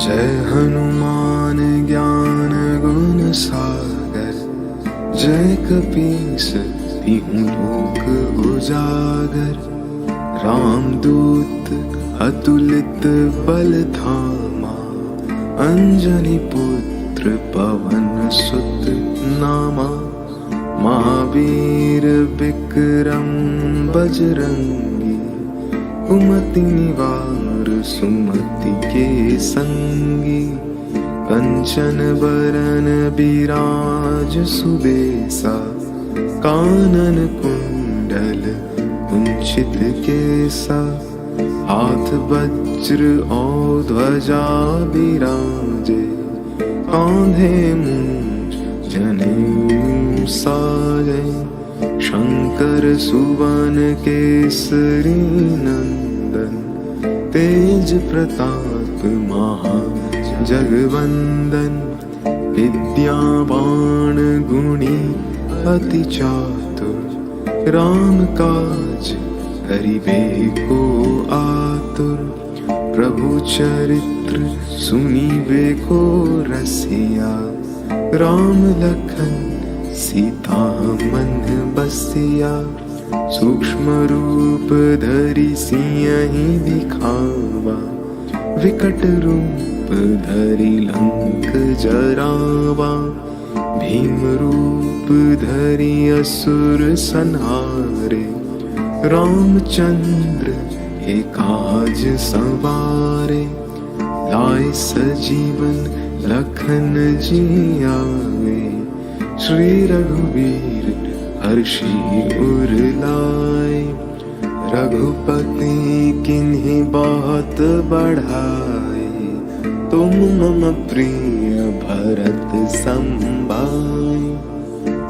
जय हनुमान ज्ञान गुण सागर, जय कपीस तिहुँ लोक उजागर। रामदूत अतुलित बल धामा, अंजनी पुत्र पवन सुत नामा। महावीर विक्रम बजरंगी, कुमति निवार सुमति के संगी। कंचन बरन बिराज सुबेसा, कानन कुंडल कुंचित केसा। हाथ वज्र और ध्वजा बिराजे, कांधे मूंज जनेऊ साजे। शंकर सुवन केसरी नंदन, तेज प्रताप महा जगवंदन। विद्यावान गुणी अति चातुर, राम काज करिबे को आतुर। प्रभु चरित्र सुनिबे को रसिया, राम लखन सीता मन बसिया। सूक्ष्म रूप धरि सियहि दिखावा, विकट रूप धरि लंक जरावा। भीम रूप धरि असुर संहारे, रामचंद्र के काज सवारे। लाए सजीवन लखन जियावे, श्री रघुवीर हर्षि उर लाए। रघुपति किन्हीं बहुत बढ़ाए, तुम मम प्रिय भरत सम भाई।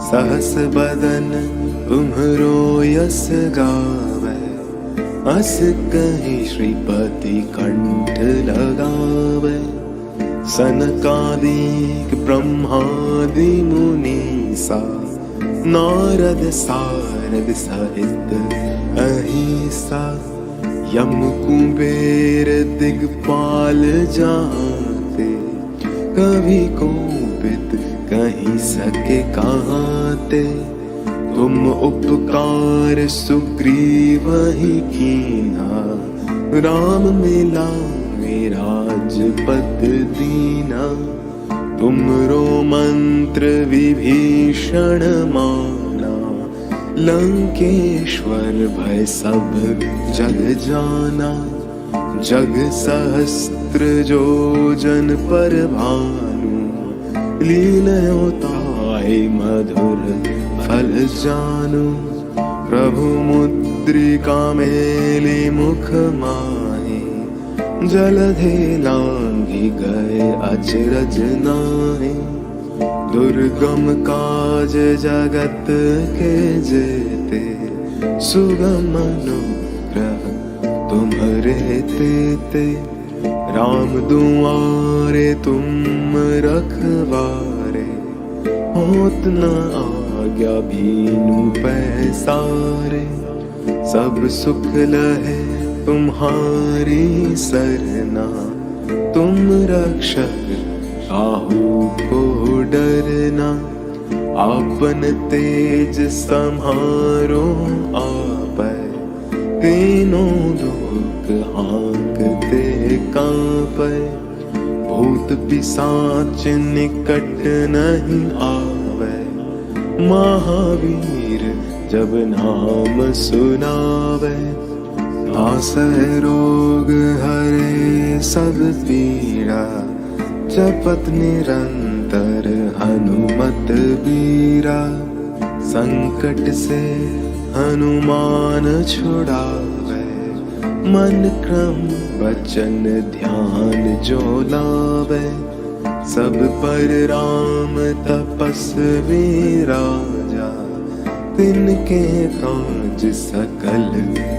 सहस बदन तुम्हरो यस गावै, अस कहीं श्रीपति कंठ लगावै। सनकादिक ब्रह्मादि मुनीसा, नारद सारद सहित अहिसा। यम कुबेर दिगपाल जाते, कभी कोपित कहीं सके कहते। तुम उपकार सुग्रीव ही कीन्हा, राम मिलाए राजपद दीना। तुमरो मंत्र विभीषण माना, लंकेश्वर भय सब जग जाना। जग सहस्त्र जो जन पर भानु, लील्यों ताहि मधुर फल जानू। प्रभु मुद्रिका मेली मुख माहि, जलधि लांघि गए अचरज नाहि। दुर्गम काज जगत के जेते, सुगम अनुग्रह तुम्हरे तेते। राम दुआरे तुम रखवारे, होत न आज्ञा भीनु पैसारे। सब सुख लहे तुम्हारी सरना, तुम रक्षक काहू को डरना। आपन तेज सम्हारो आपै, तीनों लोक हाँकते कांपै। भूत पिशाच निकट नहीं आवे, महावीर जब नाम सुनावे। नासै रोग हरे सब पीड़ा, जपत निरंतर हनुमत बीरा। संकट से हनुमान छुड़ावे, मन क्रम वचन ध्यान जो लावे। सब पर राम तपस्वी राजा, तिनके काज सकल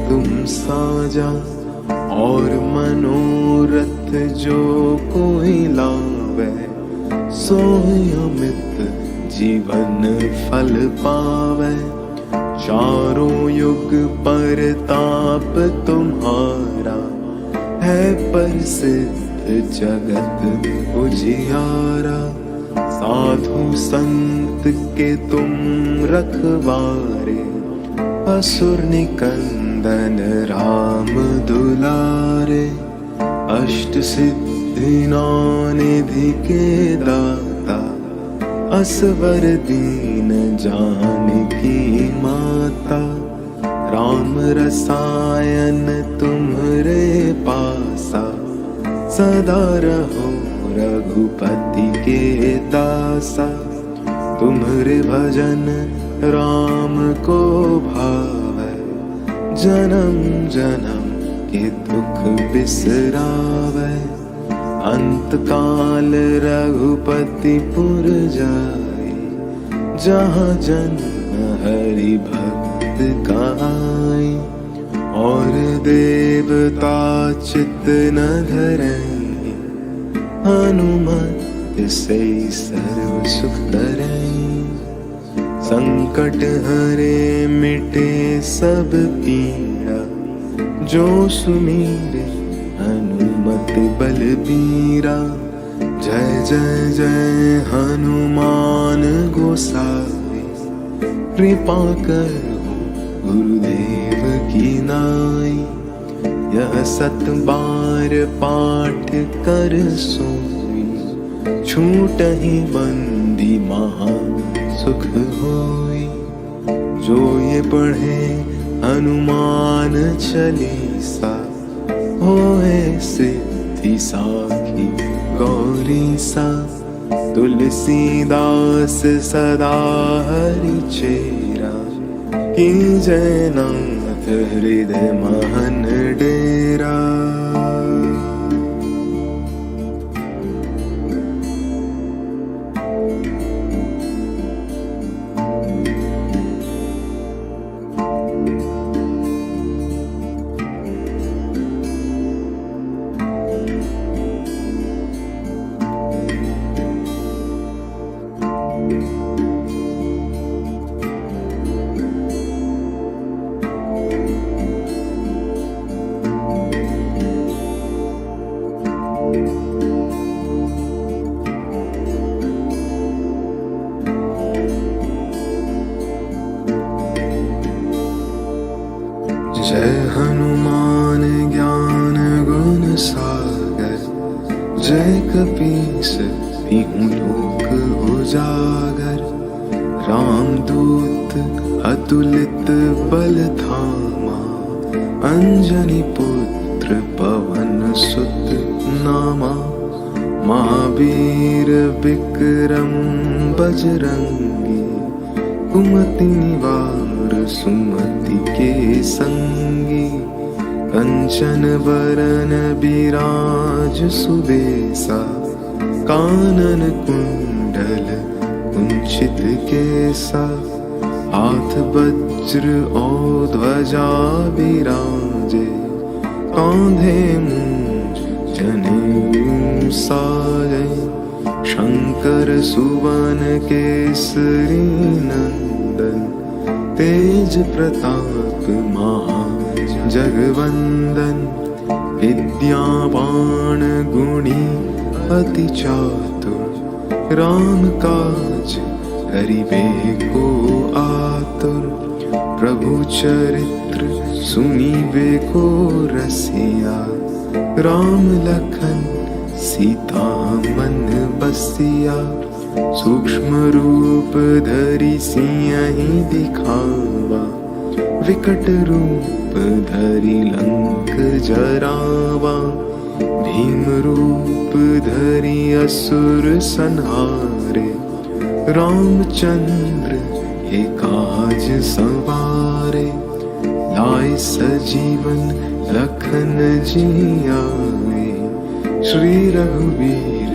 तुम साजा। और मनोरथ जो कोई लावे, सोई अमित जीवन फल पावे। चारों युग पर ताप तुम्हारा, है प्रसिद्ध जगत उजियारा। साधु संत के तुम रखवारे, असुर निकंदन राम दुलारे। अष्ट सिद्धि नौ निधि के दाता, असवर दीन जानकी माता। राम रसायन तुम्हरे पासा, सदा रहो रघुपति के दासा। तुम्हरे भजन राम को भावै, जन्म जन्म के दुख बिसरावै। अंत काल रघुपति पुर जाई, जहाँ जन्म हरि भक्त गाई। और देवता चित्त न धरई, हनुमत से सर्व सुख करई। संकट हरे मिटे सब पीड़ा, जो सुमीरे हनुमत बलबीरा। जय जय जय हनुमान गोसाई, कृपा करो गुरुदेव की नाई। यह सत बार पाठ कर सोई, छूटहि बंदी महा सुख होई। जो ये पढ़े हनुमान चालीसा, होए सिद्धि साखी गौरी सा। तुलसीदास सदा हरि चेरा, कीजय नाथ हृदय महन डेरा। जय हनुमान ज्ञान गुण सागर, जय कपीस तिहु लोक उजागर। रामदूत अतुलित बल धामा, अंजनी पुत्र पवन सुत नामा। महावीर विक्रम बजरंगी, कुमति निवार सुमति के संगी। कंचन वरन बिराज सुबेसा, कानन कुंडल कुंचित केसा। हाथ वज्र और ध्वजा बिराजे, कांधे मूंज जनेऊ साजे। शंकर सुवन केसरी नंदन, तेज प्रताप महा जगवंदन। विद्यावान गुणी अति चातुर, राम काज करिबे को आतुर। प्रभु चरित्र सुनिबे को रसिया, राम लखन सीता मन बसिया। सूक्ष्म रूप धरि सियहि दिखावा, विकट रूप धरि लंक जरावा। भीम रूप धरि असुर संहारे, रामचंद्र के काज सवारे। लाए सजीवन लखन जियाए, श्री रघुवीर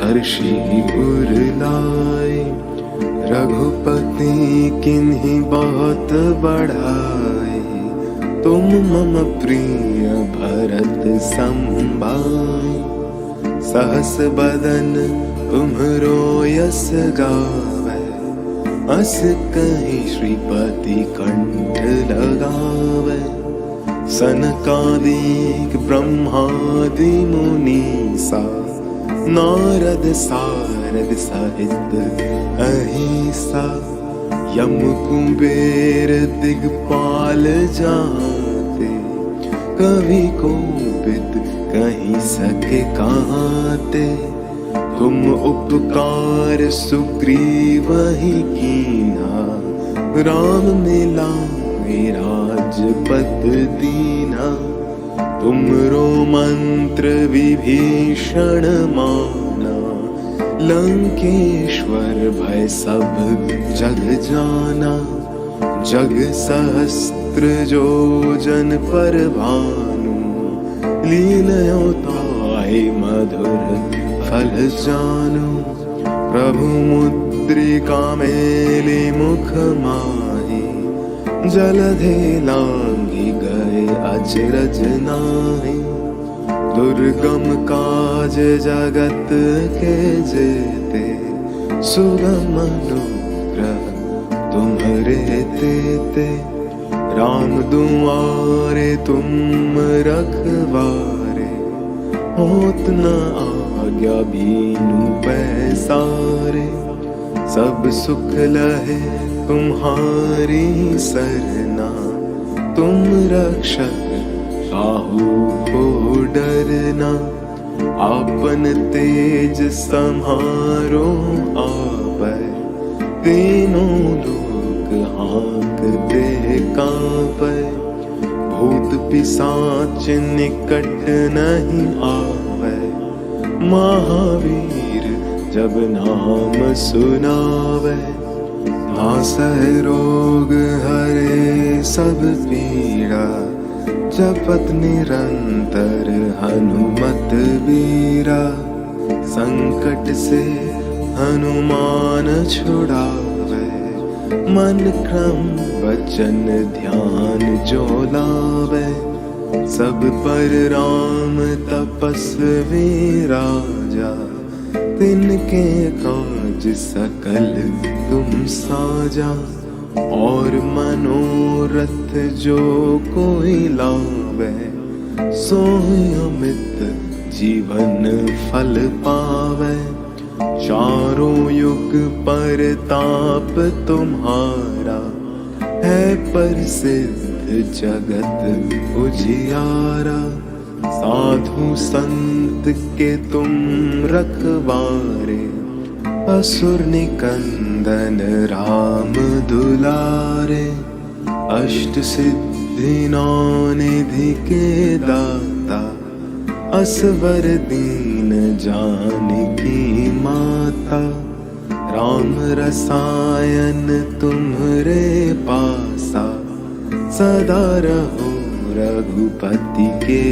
हर्षि उर लाए। रघुपति किन्हीं बहुत बढ़ाए, तुम मम प्रिय भरत संभाए। सहस बदन तुम्हरो यस गावै, अस कहीं श्रीपति कंठ लगावै। सनकादिक ब्रह्मादि मुनीसा, नारद सारद सहित अहिसा, यम कुबेर दिगपाल जाते, कवि कोविद कहीं सके कहते। तुम उपकार सुग्रीव ही कीन्हा, राम मिलाए राजपद दीना। तुमरो मंत्र विभीषण माना, लंकेश्वर भय सब जग जाना। जग सहस्त्र जो जन पर भानु, लीलयो ताहि मधुर फल जानु। प्रभु मुद्रिका मेली मुख माही, जलधि लांघि गए अचरज नाहि। दुर्गम काज जगत के जेते, सुगम अनुग्रह तुम्हरे तेते। राम दुआरे तुम रखवारे, होत न आज्ञा बीनु पैसारे। सब सुख लहे तुम्हारी सरना, तुम रक्षक काहू को डरना। आपन तेज सम्हारो आपै, तीनों लोक हाँकते कांपै। भूत पिशाच निकट नहीं आवे, महावीर जब नाम सुनावे। नासै रोग हरे सब पीड़ा, जपत निरंतर हनुमत बीरा। संकट से हनुमान छुड़ावे, मन क्रम वचन ध्यान जो लावे। सब पर राम तपस्वी राजा, तिनके काज सकल तुम साजा। और मनोरथ जो कोई लावे, सोई अमित जीवन फल पावे। चारों युग पर ताप तुम्हारा, है प्रसिद्ध जगत उजियारा। साधु संत के तुम रखवारे, असुर निकंदन राम दुलारे। अष्ट सिद्धि नौ निधि के दाता, असवर दीन जानकी माता। राम रसायन तुम्हरे पासा, सदा रहो रघुपति के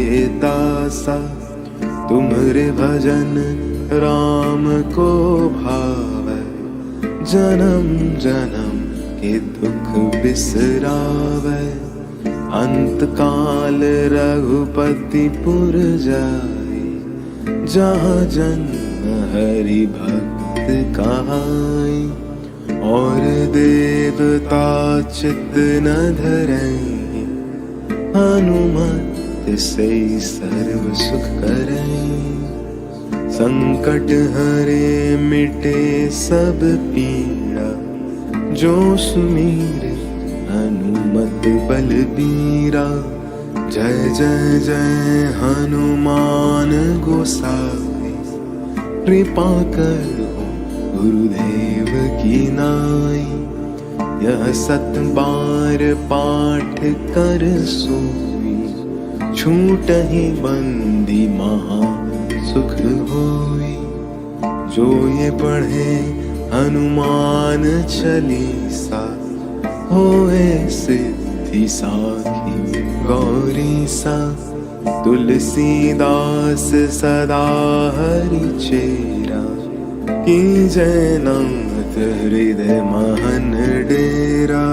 दासा। तुम्हरे भजन राम को भावै, जन्म जन्म के दुख बिसरावै। अंत काल रघुपति पुर जाई, जहाँ जन्म हरि भक्त कहाई। और देवता चित्त न धरई, हनुमत से सर्व सुख करई। संकट हरे मिटे सब पीड़ा, जो सुमीरे हनुमत बलबीरा। जय जय जय हनुमान गोसाई, कृपा करो गुरुदेव की नाई। यह सत बार पाठ कर सोई, छूटहि बंदी महा सुख होई। जो ये पढ़े हनुमान चालीसा, होए सिद्धि साखी गौरी सा। तुलसीदास सदा हरि चेरा, कीजय नाथ हृदय महन डेरा।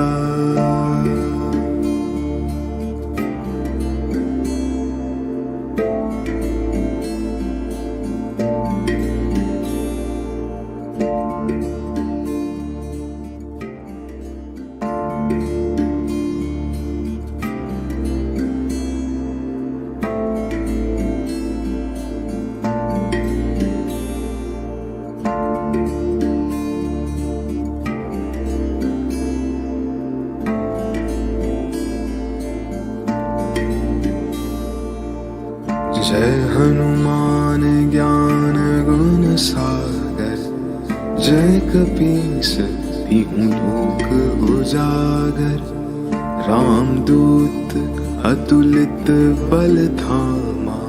सागर, जय कपीस तिहु लोक उजागर। रामदूत अतुलित बल धामा,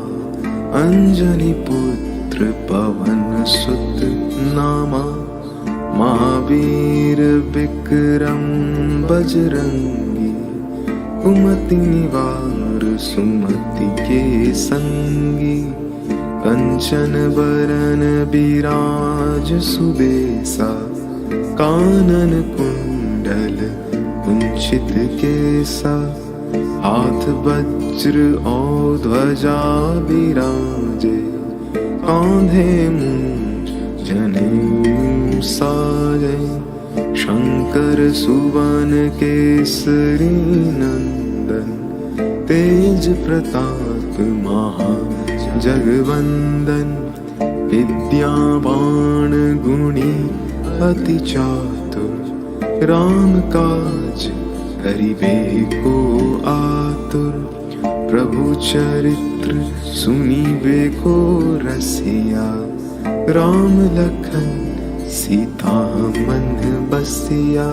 अंजनी पुत्र पवन सुत नामा। महावीर विक्रम बजरंगी, कुमति निवार सुमति के संगी। कंचन बरन बिराज सुबेसा, कानन कुंडल कुंचित केसा। हाथ वज्र और ध्वजा बिराजे, कांधे मूंज जनेऊ साजे। शंकर सुवन केसरी नंदन, तेज प्रताप महा जगवंदन। विद्यावान गुणी अति चातुर, राम काज करिबे को आतुर। प्रभु चरित्र सुनिबे को रसिया, राम लखन सीता मन बसिया।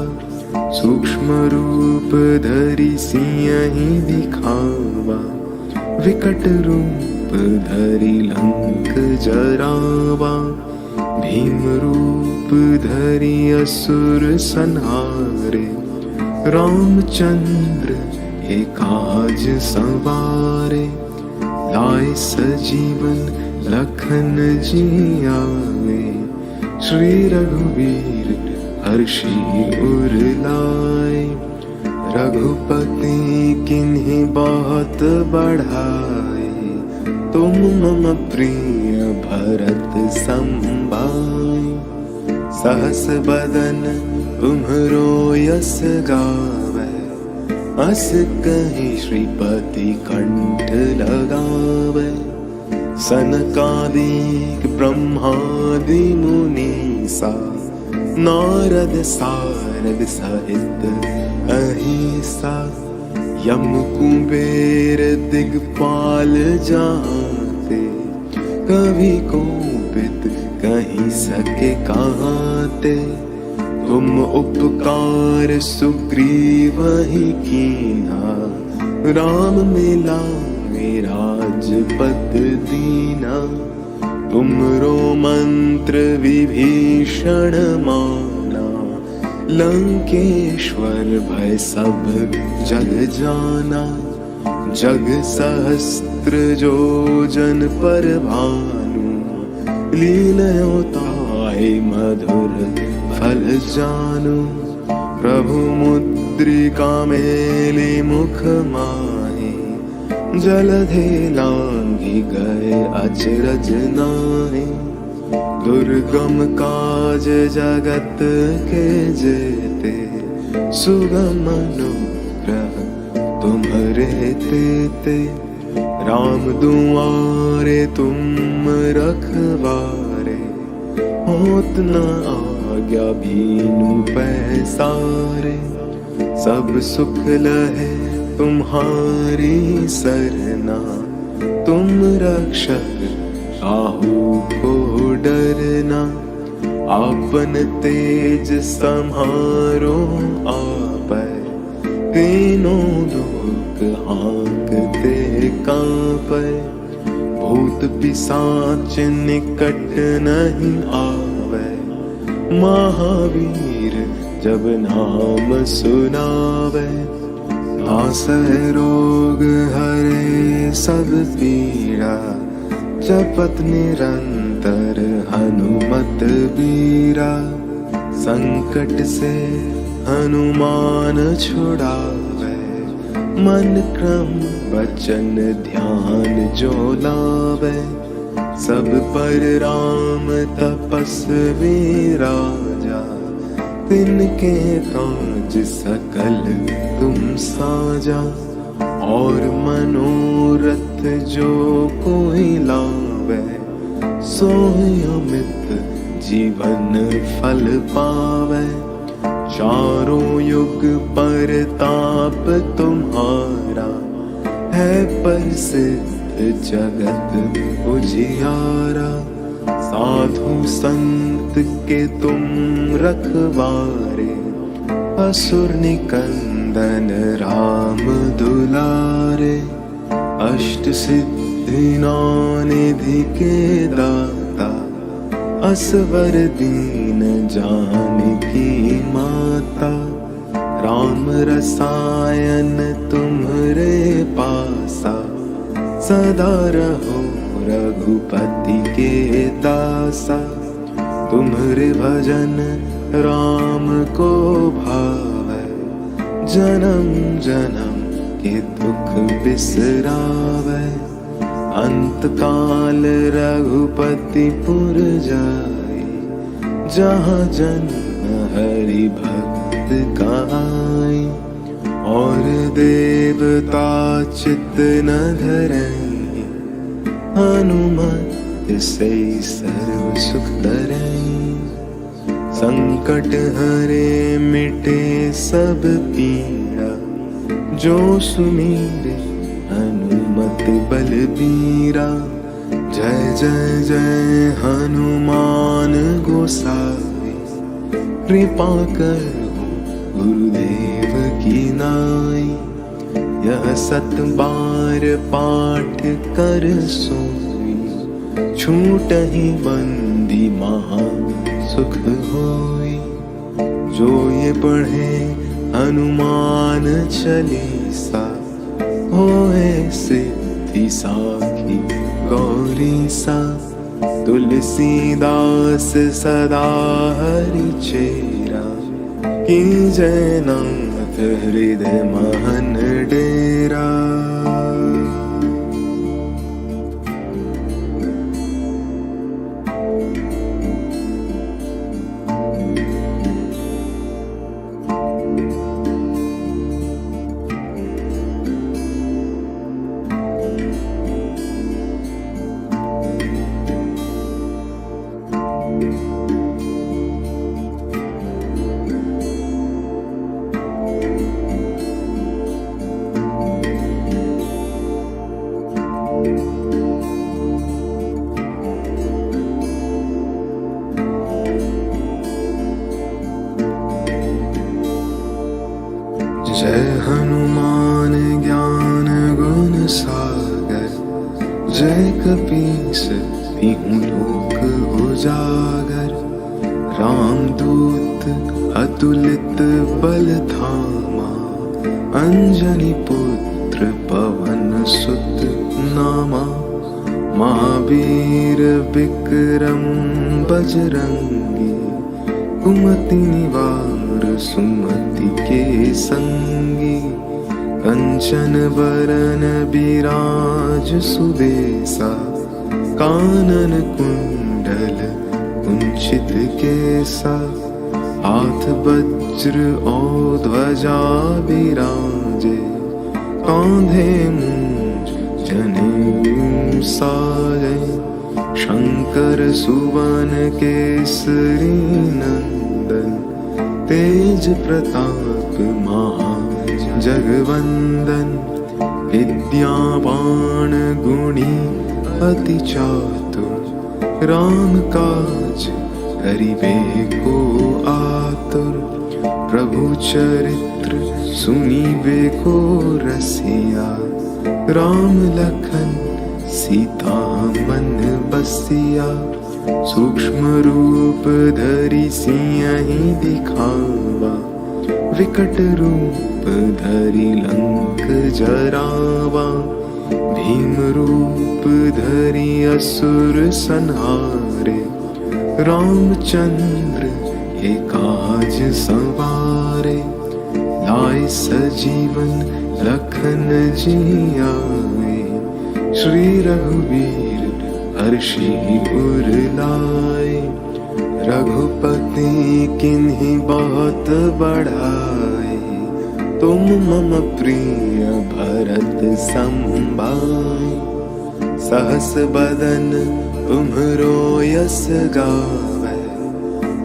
सूक्ष्म रूप धरि सियहि दिखावा, विकट रूप धरि लंक जरावा। भीम रूप धरि असुर संहारे, रामचंद्र के काज सवारे। लाए सजीवन लखन जियावे, श्री रघुवीर हर्षि उर लाए। रघुपति किन्हीं बहुत बढ़ाए, तुम मम प्रिय भरत संभाय। सहस बदन तुम्हरो यस गावे, अस कहीं श्रीपति कंठ लगावे। सनकादिक ब्रह्मादि मुनीसा, नारद सारद सहित अहिसा। यम कुबेर दिगपाल जाते, कभी कोपित कहीं सके कहते। तुम उपकार सुग्रीव ही कीन्हा, राम मिलाए राजपद दीना। तुमरो मंत्र विभीषण माना, लंकेश्वर भय सब जग जाना। जग सहस्त्र जो जन पर भानु, लील्यों ताहि मधुर फल जानू। प्रभु मुद्रिका मेली मुख माहि, जलधि लांघि गए अचरज नाहि। दुर्गम काज जगत के जेते, सुगम अनुग्रह तुम्हरे तेते। राम दुआरे तुम रखवारे, होत न आज्ञा बीनु पैसारे। सब सुख लहे तुम्हारी सरना, तुम रक्षक काहू को डरना। आपन तेज सम्हारो आपै, तीनों लोक हाँकते कांपै। भूत पिशाच निकट नहीं आवे, महावीर जब नाम सुनावे। नासै रोग हरे सब पीड़ा, जपत निरंतर हनुमत बीरा। संकट से हनुमान छुड़ावे, मन क्रम वचन ध्यान जो लावे। सब पर राम तपस्वी राजा, तिनके काज सकल तुम साजा। और मनोरथ जो कोई लावे, सोई अमित जीवन फल पावे। चारों युग परताप तुम्हारा, है प्रसिद्ध जगत उजियारा। साधु संत के तुम रखवारे, असुर निकंदन राम दुलारे। अष्ट सिद्धि नौ निधि के दाता, असवर दीन जानकी माता। राम रसायन तुम्हरे पासा, सदा रहो रघुपति के दासा। तुम्हरे भजन राम को भावै, जन्म जन्म के दुख बिसरावै। अंत काल रघुपति पुर जाई, जहाँ जन्म हरि भक्त गाई। और देवता चित्त न धरई, हनुमत से सर्व सुख धरई। संकट हरे मिटे सब पीड़ा, जो सुमीरे हनुमत बलबीरा। जय जय जय हनुमान गोसाई, कृपा करो गुरुदेव की नाई। यह सत बार पाठ कर सोई, छूटहि बंदी महा सुख होई। जो ये पढ़े हनुमान चालीसा, होए सिद्धि साखी गौरी सा। तुलसीदास सदा हरि चेरा, कीजय नाथ हृदय महन डेरा। जय हनुमान ज्ञान गुण सागर, जय कपीस तिहु लोक उजागर। रामदूत अतुलित बल धामा, अंजनी पुत्र पवन सुत नामा। महावीर विक्रम बजरंगी, कुमति निवार सुमति के संगी। कंचन बरन बिराज सुबेसा, कानन कुंडल कुंचित केसा। हाथ वज्र और ध्वजा विराजे, कांधे मूंज जनेऊ साजे। शंकर सुवन केसरी नंदन, तेज प्रताप महा जगवंदन। विद्यावान गुणी अति चातुर, राम काज करिबे को आतुर। प्रभु चरित्र सुनिबे को रसिया, राम लखन सीता मन बसिया। सूक्ष्म रूप धरि सियहि दिखावा, विकट रूप धरि लंक जरावा। भीम रूप धरि असुर संहारे, रामचंद्र के काज सवारे। लाए सजीवन लखन जियाए, श्री रघुवीर हर्षि उर लाए। रघुपति किन्हीं बहुत बढ़ाए, तुम मम प्रिय भरत संभाए। सहस बदन तुम्हरो यस गावै,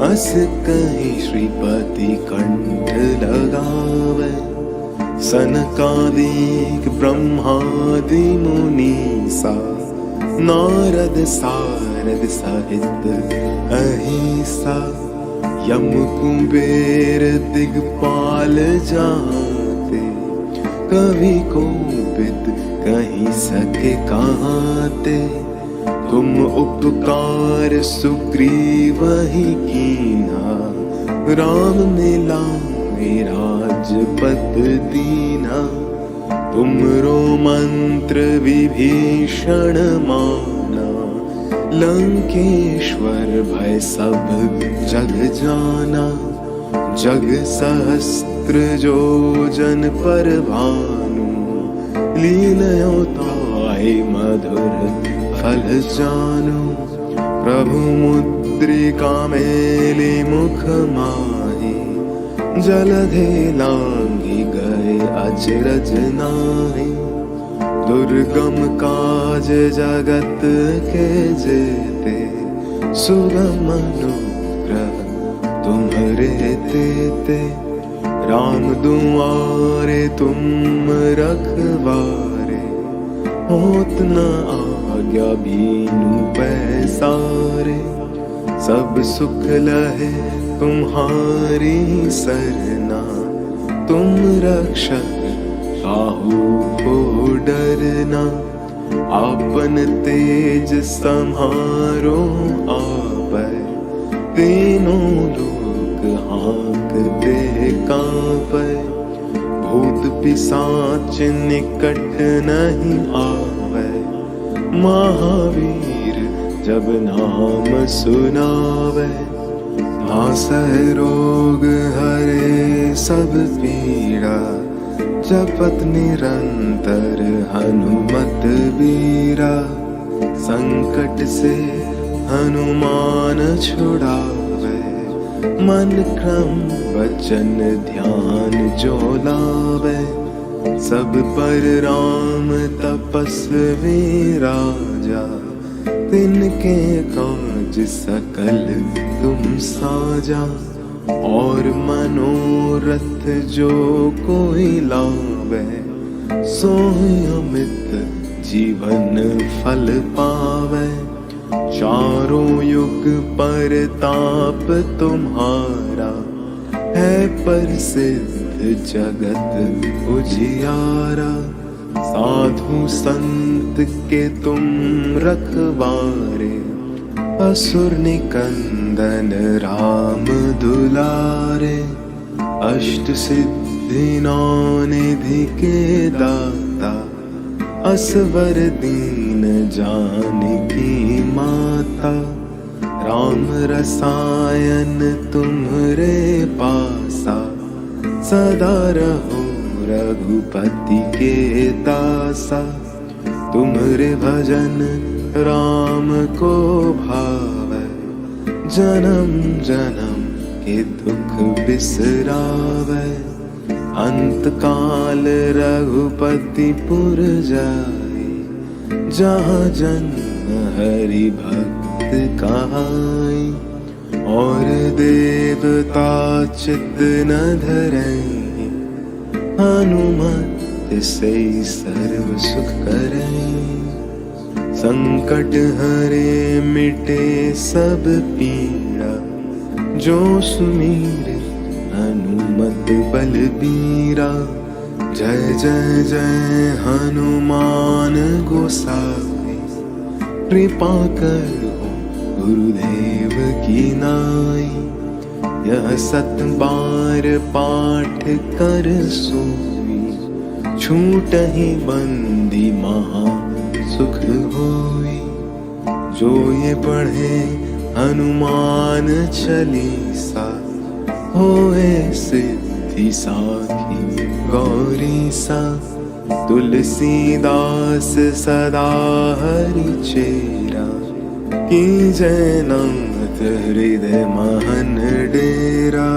अस कहीं श्रीपति कंठ लगावै। सनकादिक ब्रह्मादि मुनीसा, नारद सारद नारद सहित अहिंसा, यम कुबेर दिगपाल जाते, कवि कोविद कहीं सके कहाते। तुम उपकार सुग्रीव ही कीन्हा, राम मिलाए राजपद दीना। तुमरो मंत्र विभीषण माना, लंकेश्वर भय सब जग जाना। जग सहस्त्र जो जन पर भानु, लीलयो ताहि मधुर फल जानु। प्रभु मुद्रिका मेली मुख माहि, जलधि लांघि गए अचरज नाहि। दुर्गम काज जगत के जेते, सुगम अनुग्रह तुम्हरे तेते। राम दुआरे तुम रखवारे, होत न आज्ञा बीनु पैसारे। सब सुख लहे तुम्हारी सरना, तुम रक्षक काहू को डरना। आपन तेज सम्हारो आपै, तीनों लोक हाँकते कांपै। भूत पिशाच निकट नहीं आवे, महावीर जब नाम सुनावे। नासै रोग हरे सब पीड़ा, जपत निरंतर हनुमत बीरा। संकट से हनुमान छुड़ावे, मन क्रम वचन ध्यान जो लावे। सब पर राम तपस्वी राजा, तिनके काज सकल तुम साजा। और मनोरथ जो कोई लावे, सोई अमित जीवन फल पावे। चारों युग पर ताप तुम्हारा, है प्रसिद्ध जगत उजियारा। साधु संत के तुम रखवारे, असुर निकंदन राम दुलारे। अष्ट सिद्धि नौ निधि के दाता, असवर दीन जानकी माता। राम रसायन तुम्हरे पासा, सदा रहो रघुपति के दासा। तुम्हरे भजन राम को भावै, जन्म जन्म के दुख बिसरावै। अंत काल रघुपति पुर जाई, जहाँ जन्म हरि भक्त कहाई। और देवता चित्त न धरई, हनुमत से सर्व सुख करई। संकट हरे मिटे सब पीड़ा, जो सुमीरे हनुमत बलबीरा। जय जय जय हनुमान गोसाई, कृपा करो गुरुदेव की नाई। यह सत बार पाठ कर सोई, छूटहि बंदी महा सुख होई। जो ये पढ़े हनुमान चालीसा, होए सिद्धि साखी गौरी सा। तुलसीदास सदा हरि चेरा, कीजय नाथ हृदय महन डेरा।